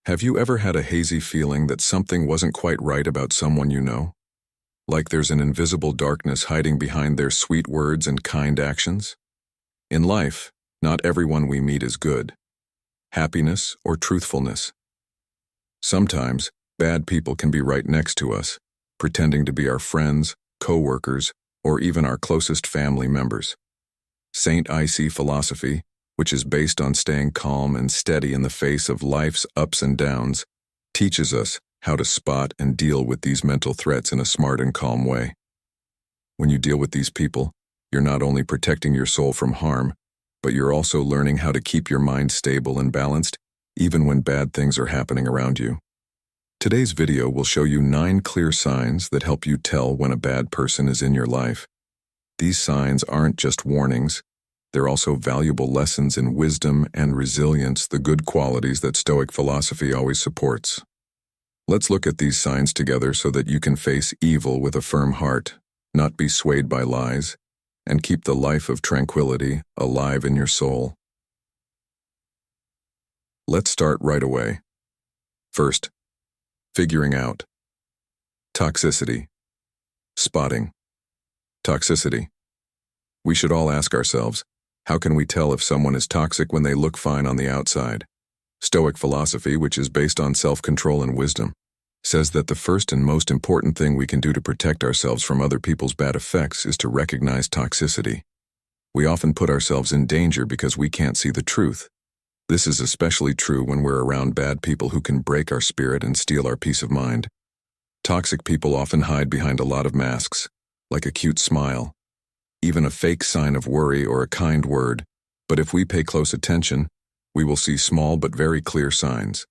Have you ever had a hazy feeling that something wasn't quite right about someone you know? Like there's an invisible darkness hiding behind their sweet words and kind actions? In life, not everyone we meet is good. Happiness or truthfulness. Sometimes, bad people can be right next to us, pretending to be our friends, co-workers, or even our closest family members. St. IC philosophy, which is based on staying calm and steady in the face of life's ups and downs, teaches us how to spot and deal with these mental threats in a smart and calm way. When you deal with these people, you're not only protecting your soul from harm, but you're also learning how to keep your mind stable and balanced, even when bad things are happening around you. Today's video will show you 9 clear signs that help you tell when a bad person is in your life. These signs aren't just warnings. They're also valuable lessons in wisdom and resilience, the good qualities that Stoic philosophy always supports. Let's look at these signs together so that you can face evil with a firm heart, not be swayed by lies, and keep the life of tranquility alive in your soul. Let's start right away. First, figuring out. Toxicity. Spotting. Toxicity. We should all ask ourselves, how can we tell if someone is toxic when they look fine on the outside? Stoic philosophy, which is based on self-control and wisdom, says that the first and most important thing we can do to protect ourselves from other people's bad effects is to recognize toxicity. We often put ourselves in danger because we can't see the truth. This is especially true when we're around bad people who can break our spirit and steal our peace of mind. Toxic people often hide behind a lot of masks, like a cute smile, even a fake sign of worry or a kind word, but if we pay close attention, we will see small but very clear signs.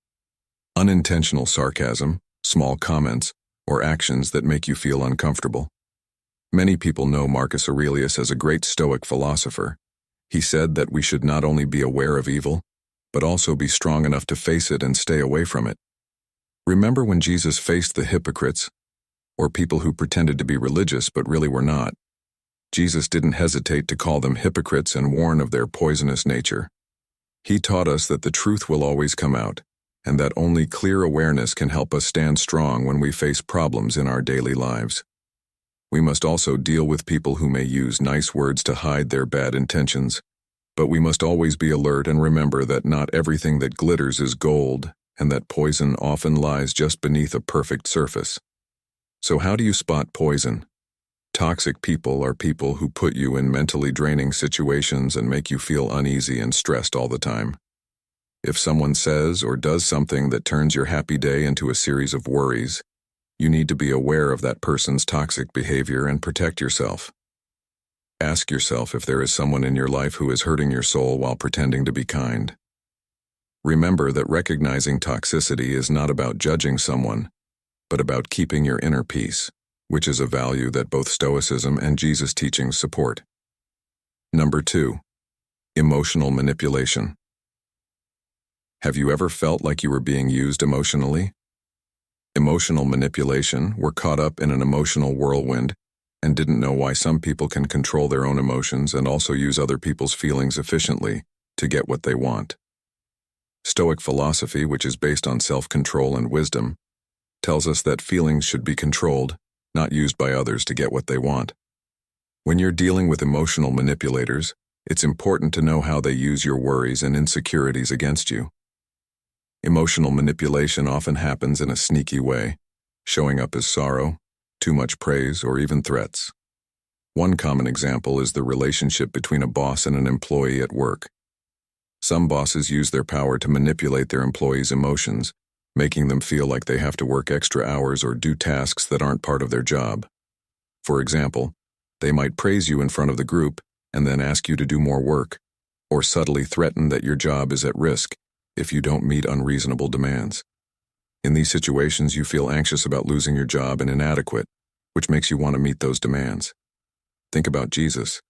Unintentional sarcasm, small comments, or actions that make you feel uncomfortable. Many people know Marcus Aurelius as a great Stoic philosopher. He said that we should not only be aware of evil, but also be strong enough to face it and stay away from it. Remember when Jesus faced the hypocrites, or people who pretended to be religious but really were not? Jesus didn't hesitate to call them hypocrites and warn of their poisonous nature. He taught us that the truth will always come out, and that only clear awareness can help us stand strong when we face problems in our daily lives. We must also deal with people who may use nice words to hide their bad intentions, but we must always be alert and remember that not everything that glitters is gold, and that poison often lies just beneath a perfect surface. So how do you spot poison? Toxic people are people who put you in mentally draining situations and make you feel uneasy and stressed all the time. If someone says or does something that turns your happy day into a series of worries, you need to be aware of that person's toxic behavior and protect yourself. Ask yourself if there is someone in your life who is hurting your soul while pretending to be kind. Remember that recognizing toxicity is not about judging someone, but about keeping your inner peace, which is a value that both Stoicism and Jesus' teachings support. Number 2. Emotional manipulation. Have you ever felt like you were being used emotionally? Emotional manipulation, we're caught up in an emotional whirlwind and didn't know why some people can control their own emotions and also use other people's feelings efficiently to get what they want. Stoic philosophy, which is based on self-control and wisdom, tells us that feelings should be controlled, not used by others to get what they want. When you're dealing with emotional manipulators, it's important to know how they use your worries and insecurities against you. Emotional manipulation often happens in a sneaky way, showing up as sorrow, too much praise, or even threats. One common example is the relationship between a boss and an employee at work. Some bosses use their power to manipulate their employees' emotions, making them feel like they have to work extra hours or do tasks that aren't part of their job. For example, they might praise you in front of the group and then ask you to do more work, or subtly threaten that your job is at risk if you don't meet unreasonable demands. In these situations, you feel anxious about losing your job and inadequate, which makes you want to meet those demands. Think about Jesus.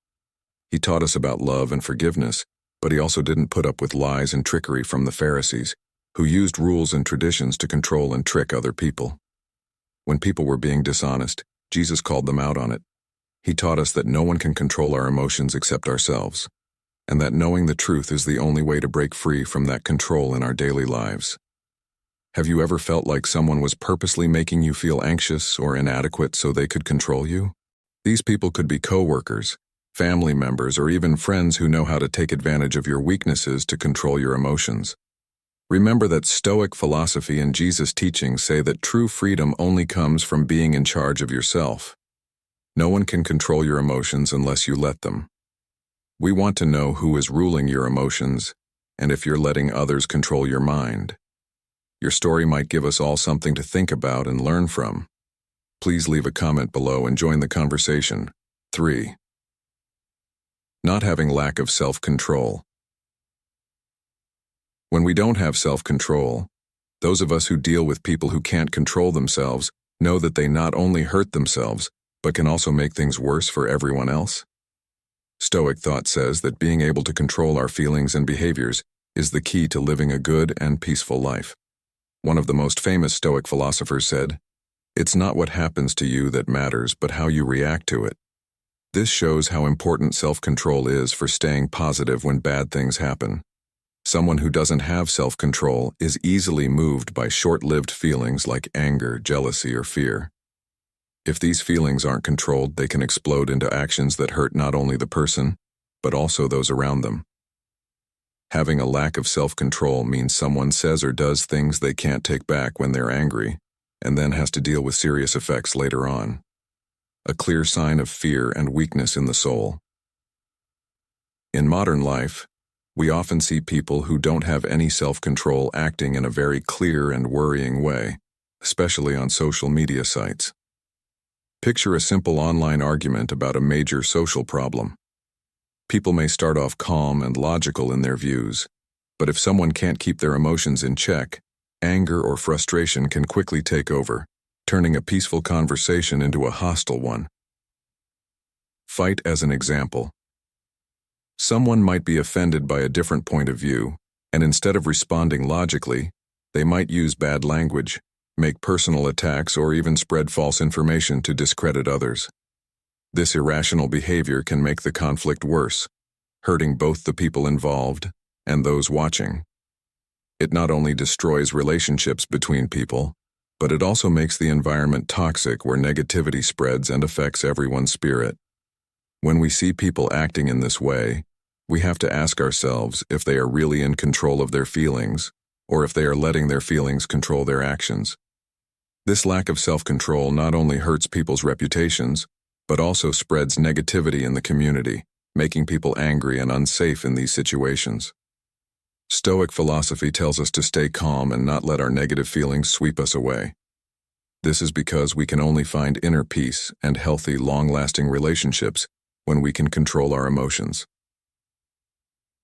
He taught us about love and forgiveness, but he also didn't put up with lies and trickery from the Pharisees, who used rules and traditions to control and trick other people. When people were being dishonest, Jesus called them out on it. He taught us that no one can control our emotions except ourselves, and that knowing the truth is the only way to break free from that control in our daily lives. Have you ever felt like someone was purposely making you feel anxious or inadequate so they could control you? These people could be coworkers, family members, or even friends who know how to take advantage of your weaknesses to control your emotions. Remember that Stoic philosophy and Jesus' teachings say that true freedom only comes from being in charge of yourself. No one can control your emotions unless you let them. We want to know who is ruling your emotions and if you're letting others control your mind. Your story might give us all something to think about and learn from. Please leave a comment below and join the conversation. 3. Not having lack of self-control. When we don't have self-control, those of us who deal with people who can't control themselves know that they not only hurt themselves, but can also make things worse for everyone else. Stoic thought says that being able to control our feelings and behaviors is the key to living a good and peaceful life. One of the most famous Stoic philosophers said, "It's not what happens to you that matters, but how you react to it." This shows how important self-control is for staying positive when bad things happen. Someone who doesn't have self-control is easily moved by short-lived feelings like anger, jealousy, or fear. If these feelings aren't controlled, they can explode into actions that hurt not only the person, but also those around them. Having a lack of self-control means someone says or does things they can't take back when they're angry, and then has to deal with serious effects later on. A clear sign of fear and weakness in the soul. In modern life, we often see people who don't have any self-control acting in a very clear and worrying way, especially on social media sites. Picture a simple online argument about a major social problem. People may start off calm and logical in their views, but if someone can't keep their emotions in check, anger or frustration can quickly take over, turning a peaceful conversation into a hostile one. Fight as an example. Someone might be offended by a different point of view, and instead of responding logically, they might use bad language, make personal attacks, or even spread false information to discredit others. This irrational behavior can make the conflict worse, hurting both the people involved and those watching. It not only destroys relationships between people, but it also makes the environment toxic where negativity spreads and affects everyone's spirit. When we see people acting in this way, we have to ask ourselves if they are really in control of their feelings, or if they are letting their feelings control their actions. This lack of self-control not only hurts people's reputations, but also spreads negativity in the community, making people angry and unsafe in these situations. Stoic philosophy tells us to stay calm and not let our negative feelings sweep us away. This is because we can only find inner peace and healthy, long-lasting relationships when we can control our emotions.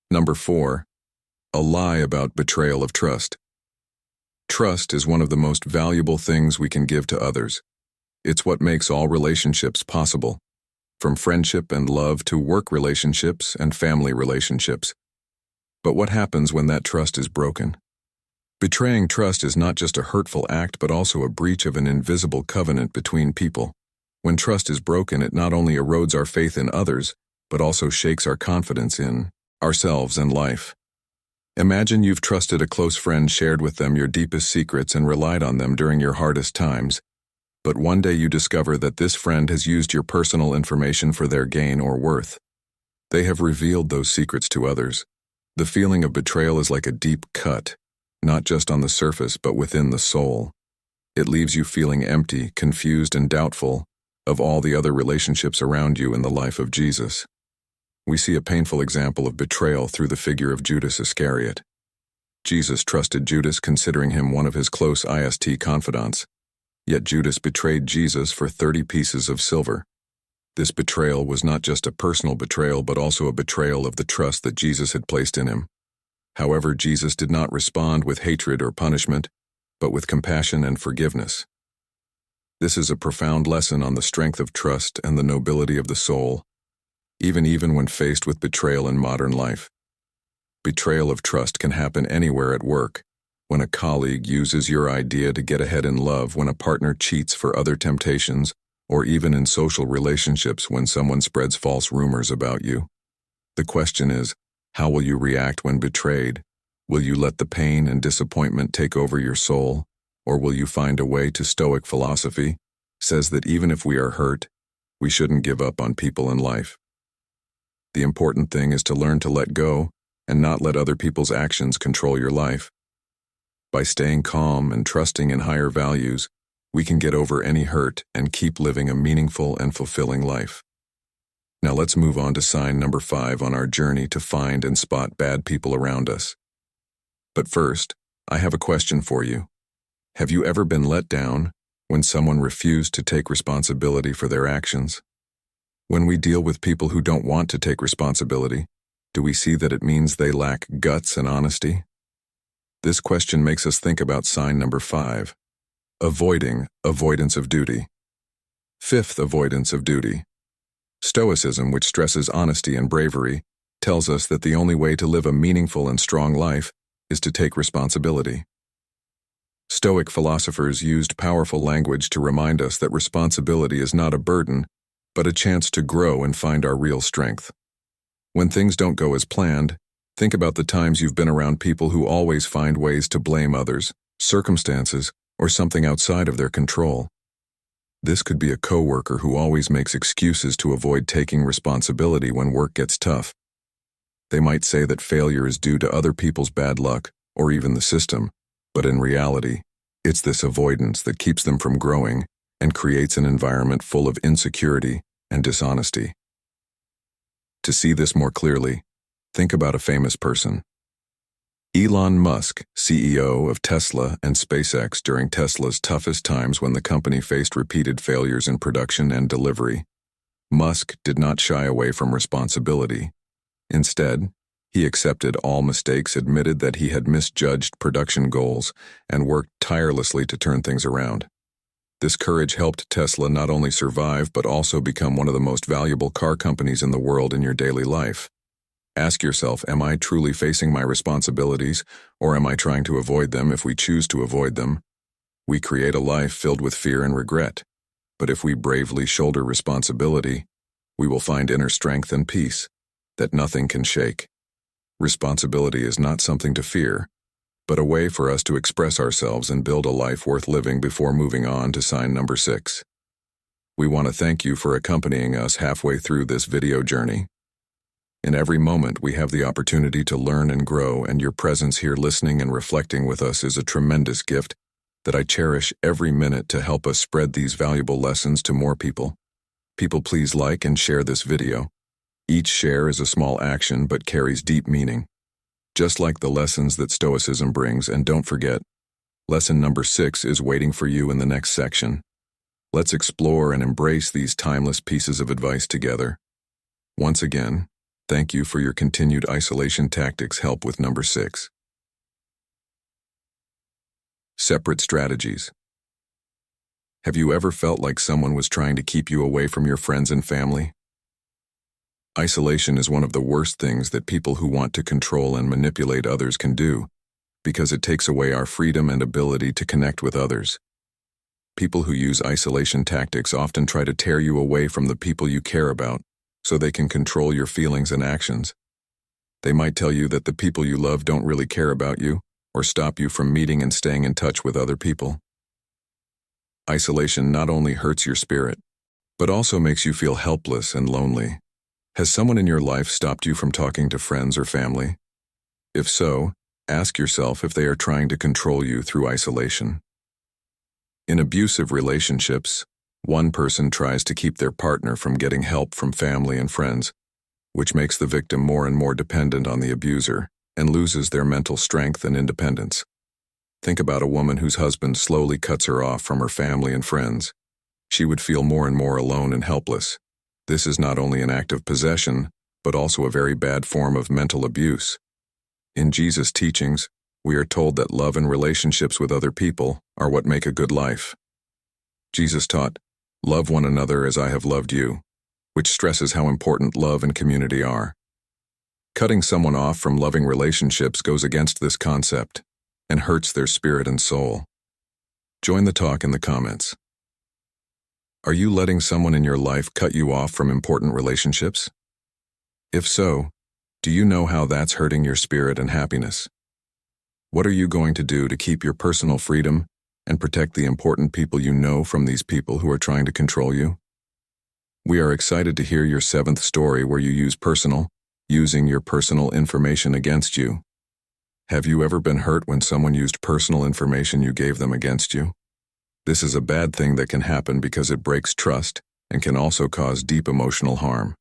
Number 4. A lie about betrayal of trust. Trust is one of the most valuable things we can give to others. It's what makes all relationships possible, from friendship and love to work relationships and family relationships. But what happens when that trust is broken? Betraying trust is not just a hurtful act, but also a breach of an invisible covenant between people. When trust is broken, it not only erodes our faith in others, but also shakes our confidence in ourselves and life. Imagine you've trusted a close friend, shared with them your deepest secrets, and relied on them during your hardest times. But one day you discover that this friend has used your personal information for their gain or worth. They have revealed those secrets to others. The feeling of betrayal is like a deep cut, not just on the surface, but within the soul. It leaves you feeling empty, confused, and doubtful of all the other relationships around you in the life of Jesus. We see a painful example of betrayal through the figure of Judas Iscariot. Jesus trusted Judas, considering him one of his close confidants. Yet Judas betrayed Jesus for 30 pieces of silver. This betrayal was not just a personal betrayal, but also a betrayal of the trust that Jesus had placed in him. However, Jesus did not respond with hatred or punishment, but with compassion and forgiveness. This is a profound lesson on the strength of trust and the nobility of the soul, even when faced with betrayal in modern life. Betrayal of trust can happen anywhere at work, when a colleague uses your idea to get ahead in love, when a partner cheats for other temptations, or even in social relationships when someone spreads false rumors about you. The question is, how will you react when betrayed? Will you let the pain and disappointment take over your soul, Or will you find a way to Stoic philosophy says that even if we are hurt, we shouldn't give up on people in life. The important thing is to learn to let go and not let other people's actions control your life. By staying calm and trusting in higher values, we can get over any hurt and keep living a meaningful and fulfilling life. Now let's move on to sign number 5 on our journey to find and spot bad people around us. But first, I have a question for you. Have you ever been let down when someone refused to take responsibility for their actions? When we deal with people who don't want to take responsibility, do we see that it means they lack guts and honesty? This question makes us think about sign number 5, avoidance of duty. 5th, avoidance of duty. Stoicism, which stresses honesty and bravery, tells us that the only way to live a meaningful and strong life is to take responsibility. Stoic philosophers used powerful language to remind us that responsibility is not a burden, but a chance to grow and find our real strength. When things don't go as planned, think about the times you've been around people who always find ways to blame others, circumstances, or something outside of their control. This could be a coworker who always makes excuses to avoid taking responsibility when work gets tough. They might say that failure is due to other people's bad luck, or even the system, but in reality, it's this avoidance that keeps them from growing and creates an environment full of insecurity and dishonesty. To see this more clearly, think about a famous person. Elon Musk, CEO of Tesla and SpaceX during Tesla's toughest times when the company faced repeated failures in production and delivery. Musk did not shy away from responsibility. Instead, he accepted all mistakes, admitted that he had misjudged production goals, and worked tirelessly to turn things around. This courage helped Tesla not only survive but also become one of the most valuable car companies in the world in your daily life. Ask yourself, am I truly facing my responsibilities, or am I trying to avoid them? If we choose to avoid them, we create a life filled with fear and regret. But if we bravely shoulder responsibility, we will find inner strength and peace that nothing can shake. Responsibility is not something to fear, but a way for us to express ourselves and build a life worth living. Before moving on to sign number 6, we want to thank you for accompanying us halfway through this video journey. In every moment, we have the opportunity to learn and grow, and your presence here listening and reflecting with us is a tremendous gift that I cherish every minute to help us spread these valuable lessons to more people. Please like and share this video. Each share is a small action but carries deep meaning, just like the lessons that Stoicism brings. And don't forget, lesson number 6 is waiting for you in the next section. Let's explore and embrace these timeless pieces of advice together. Once again, thank you for your continued isolation tactics help with number 6. Separate strategies. Have you ever felt like someone was trying to keep you away from your friends and family? Isolation is one of the worst things that people who want to control and manipulate others can do, because it takes away our freedom and ability to connect with others. People who use isolation tactics often try to tear you away from the people you care about, so they can control your feelings and actions. They might tell you that the people you love don't really care about you, or stop you from meeting and staying in touch with other people. Isolation not only hurts your spirit, but also makes you feel helpless and lonely. Has someone in your life stopped you from talking to friends or family? If so, ask yourself if they are trying to control you through isolation. In abusive relationships, one person tries to keep their partner from getting help from family and friends, which makes the victim more and more dependent on the abuser and loses their mental strength and independence. Think about a woman whose husband slowly cuts her off from her family and friends. She would feel more and more alone and helpless. This is not only an act of possession, but also a very bad form of mental abuse. In Jesus' teachings, we are told that love and relationships with other people are what make a good life. Jesus taught, "Love one another as I have loved you," which stresses how important love and community are. Cutting someone off from loving relationships goes against this concept and hurts their spirit and soul. Join the talk in the comments. Are you letting someone in your life cut you off from important relationships? If so, do you know how that's hurting your spirit and happiness? What are you going to do to keep your personal freedom and protect the important people you know from these people who are trying to control you? We are excited to hear your 7th story where you using your personal information against you. Have you ever been hurt when someone used personal information you gave them against you? This is a bad thing that can happen because it breaks trust and can also cause deep emotional harm.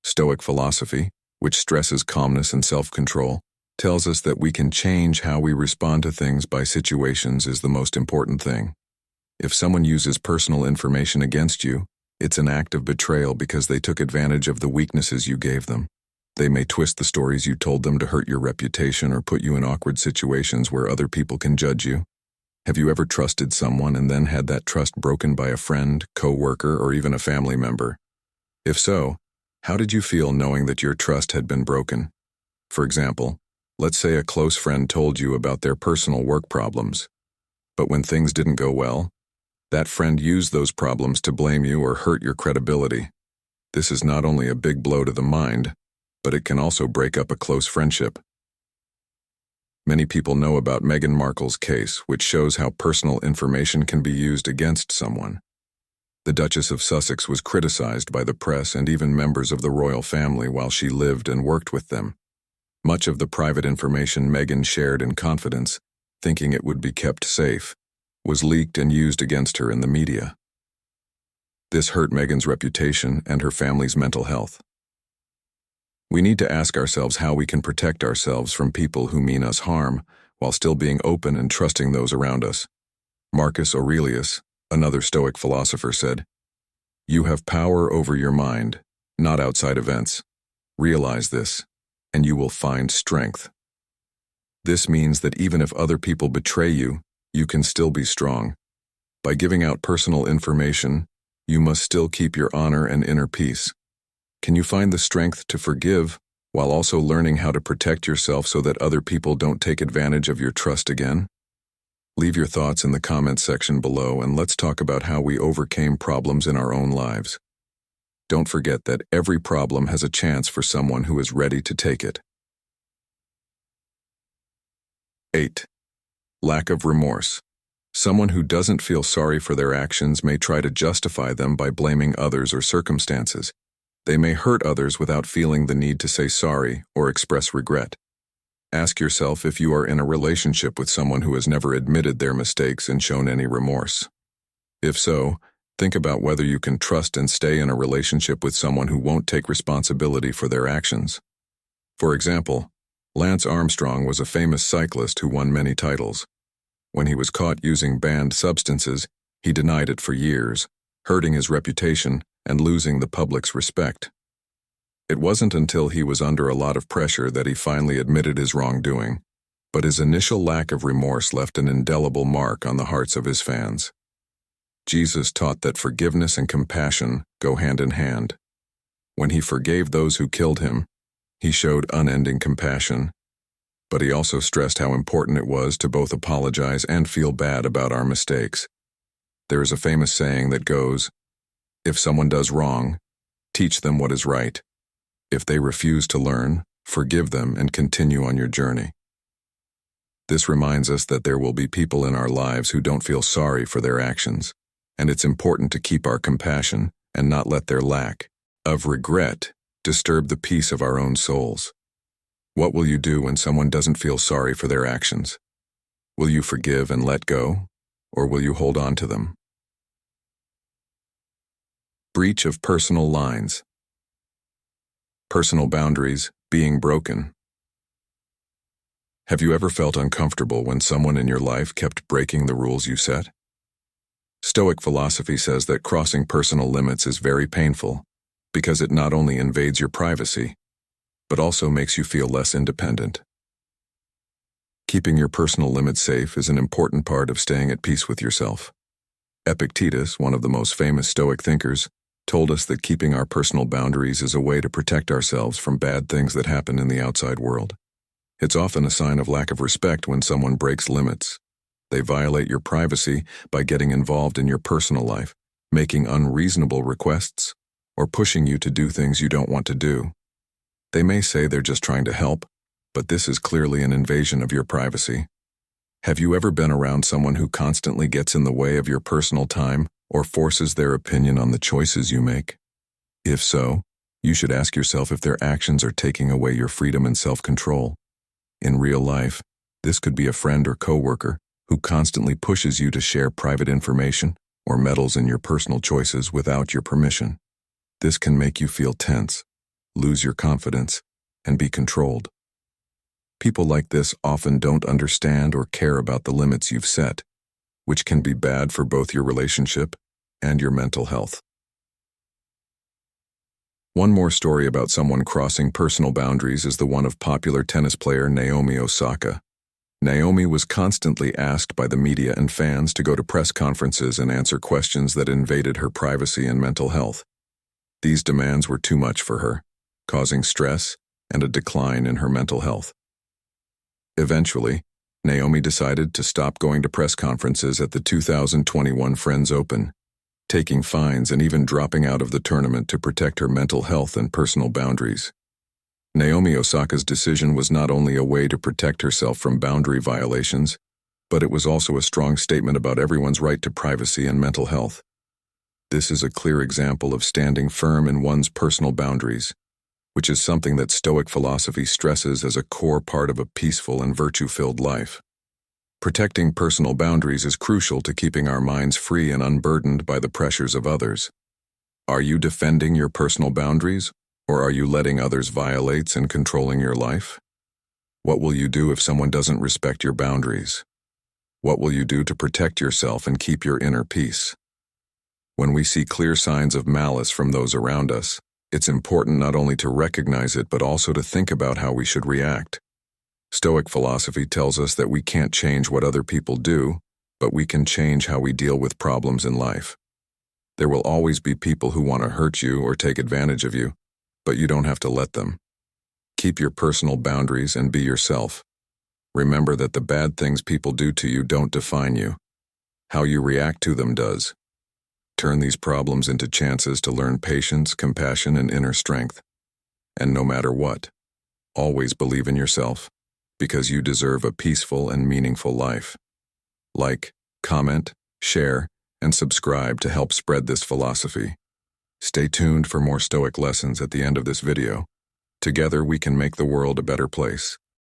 Stoic philosophy, which stresses calmness and self-control, tells us that we can change how we respond to things by situations is the most important thing. If someone uses personal information against you, it's an act of betrayal because they took advantage of the weaknesses you gave them. They may twist the stories you told them to hurt your reputation or put you in awkward situations where other people can judge you. Have you ever trusted someone and then had that trust broken by a friend, co-worker, or even a family member? If so, how did you feel knowing that your trust had been broken? For example, let's say a close friend told you about their personal work problems. But when things didn't go well, that friend used those problems to blame you or hurt your credibility. This is not only a big blow to the mind, but it can also break up a close friendship. Many people know about Meghan Markle's case, which shows how personal information can be used against someone. The Duchess of Sussex was criticized by the press and even members of the royal family while she lived and worked with them. Much of the private information Meghan shared in confidence, thinking it would be kept safe, was leaked and used against her in the media. This hurt Meghan's reputation and her family's mental health. We need to ask ourselves how we can protect ourselves from people who mean us harm while still being open and trusting those around us. Marcus Aurelius, another Stoic philosopher, said, "You have power over your mind, not outside events. Realize this, and you will find strength." This means that even if other people betray you, you can still be strong. By giving out personal information, you must still keep your honor and inner peace. Can you find the strength to forgive while also learning how to protect yourself so that other people don't take advantage of your trust again? Leave your thoughts in the comments section below and let's talk about how we overcame problems in our own lives. Don't forget that every problem has a chance for someone who is ready to take it. 8. Lack of remorse. Someone who doesn't feel sorry for their actions may try to justify them by blaming others or circumstances. They may hurt others without feeling the need to say sorry or express regret. Ask yourself if you are in a relationship with someone who has never admitted their mistakes and shown any remorse. If so, think about whether you can trust and stay in a relationship with someone who won't take responsibility for their actions. For example, Lance Armstrong was a famous cyclist who won many titles. When he was caught using banned substances, he denied it for years, hurting his reputation and losing the public's respect. It wasn't until he was under a lot of pressure that he finally admitted his wrongdoing, but his initial lack of remorse left an indelible mark on the hearts of his fans. Jesus taught that forgiveness and compassion go hand in hand. When he forgave those who killed him, he showed unending compassion, but he also stressed how important it was to both apologize and feel bad about our mistakes. There is a famous saying that goes, "If someone does wrong, teach them what is right. If they refuse to learn, forgive them and continue on your journey." This reminds us that there will be people in our lives who don't feel sorry for their actions, and it's important to keep our compassion and not let their lack of regret disturb the peace of our own souls. What will you do when someone doesn't feel sorry for their actions? Will you forgive and let go, or will you hold on to them? Breach of personal lines. Personal boundaries being broken. Have you ever felt uncomfortable when someone in your life kept breaking the rules you set? Stoic philosophy says that crossing personal limits is very painful because it not only invades your privacy, but also makes you feel less independent. Keeping your personal limits safe is an important part of staying at peace with yourself. Epictetus, one of the most famous Stoic thinkers, told us that keeping our personal boundaries is a way to protect ourselves from bad things that happen in the outside world. It's often a sign of lack of respect when someone breaks limits. They violate your privacy by getting involved in your personal life, making unreasonable requests, or pushing you to do things you don't want to do. They may say they're just trying to help, but this is clearly an invasion of your privacy. Have you ever been around someone who constantly gets in the way of your personal time or forces their opinion on the choices you make? If so, you should ask yourself if their actions are taking away your freedom and self-control. In real life, this could be a friend or coworker who constantly pushes you to share private information or meddles in your personal choices without your permission. This can make you feel tense, lose your confidence, and be controlled. People like this often don't understand or care about the limits you've set, which can be bad for both your relationship and your mental health. One more story about someone crossing personal boundaries is the one of popular tennis player Naomi Osaka. Naomi was constantly asked by the media and fans to go to press conferences and answer questions that invaded her privacy and mental health. These demands were too much for her, causing stress and a decline in her mental health. Eventually, Naomi decided to stop going to press conferences at the 2021 Friends Open, taking fines and even dropping out of the tournament to protect her mental health and personal boundaries. Naomi Osaka's decision was not only a way to protect herself from boundary violations, but it was also a strong statement about everyone's right to privacy and mental health. This is a clear example of standing firm in one's personal boundaries, which is something that Stoic philosophy stresses as a core part of a peaceful and virtue-filled life. Protecting personal boundaries is crucial to keeping our minds free and unburdened by the pressures of others. Are you defending your personal boundaries, or are you letting others violate and controlling your life? What will you do if someone doesn't respect your boundaries? What will you do to protect yourself and keep your inner peace? When we see clear signs of malice from those around us, it's important not only to recognize it but also to think about how we should react. Stoic philosophy tells us that we can't change what other people do, but we can change how we deal with problems in life. There will always be people who want to hurt you or take advantage of you, but you don't have to let them. Keep your personal boundaries and be yourself. Remember that the bad things people do to you don't define you. How you react to them does. Turn these problems into chances to learn patience, compassion, and inner strength. And no matter what, always believe in yourself, because you deserve a peaceful and meaningful life. Like, comment, share, and subscribe to help spread this philosophy. Stay tuned for more Stoic lessons at the end of this video. Together we can make the world a better place.